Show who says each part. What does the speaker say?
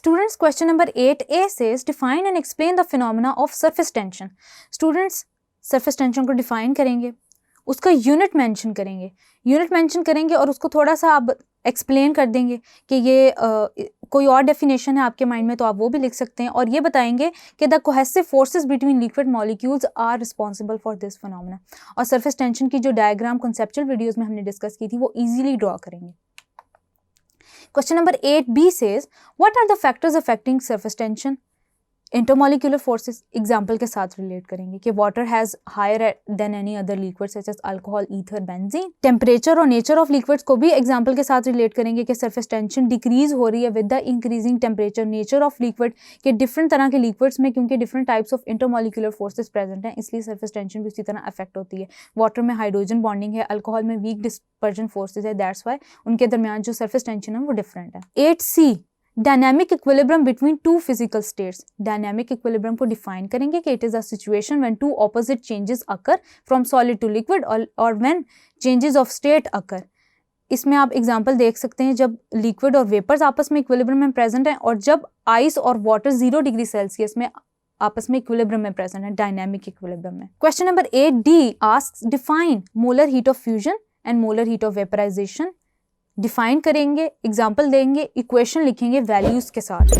Speaker 1: Students, question number 8A says define and explain the phenomena of surface tension. Students surface tension को define करेंगे, उसका unit mention करेंगे और उसको थोड़ा सा आप एक्सप्लेन कर देंगे कि ये कोई और डेफिनेशन है आपके माइंड में तो आप वो भी लिख सकते हैं, और ये बताएंगे कि the cohesive forces between liquid molecules are responsible for this phenomena. और सरफेस टेंशन की जो डायग्राम कॉन्सेप्चुअल वीडियोस में हमने डिस्कस की थी वो इजीली ड्रॉ करेंगे। Question number 8B says, what are the factors affecting surface tension? Intermolecular forces example के साथ रिलेट करेंगे कि water has higher than any other liquid such as alcohol, ether, benzene. Temperature और nature of liquids को भी example के साथ relate करेंगे कि सरफेस टेंशन डिक्रीज हो रही है with the increasing temperature. Nature of liquid के डिफरेंट तरह के लिक्विड्स में क्योंकि different types of intermolecular forces present हैं इसलिए सरफेस टेंशन भी उसी तरह अफेक्ट होती है। वाटर में हाइड्रोजन बॉन्डिंग है, अल्कोहल में वीक डिस्पर्जन फोर्सेज है, दैट्स वाई उनके दरमियान जो सरफेस टेंशन है वो डिफरेंट है। 8C dynamic equilibrium between two physical states. Dynamic equilibrium को डिफाइन करेंगे कि it is a situation when two opposite changes occur from solid to liquid और when changes of state occur. इसमें आप example देख सकते हैं जब लिक्विड और वेपर्स आपस में इक्विलिब्रियम में प्रेजेंट हैं और जब आइस और वाटर 0 डिग्री सेल्सियस में आपस में इक्विलिब्रियम में प्रेजेंट है, डायनामिक इक्विलिब्रियम में। Question number 8D asks define molar heat of fusion and molar heat of vaporisation. Define करेंगे, एग्जाम्पल देंगे, इक्वेशन लिखेंगे वैल्यूज के साथ।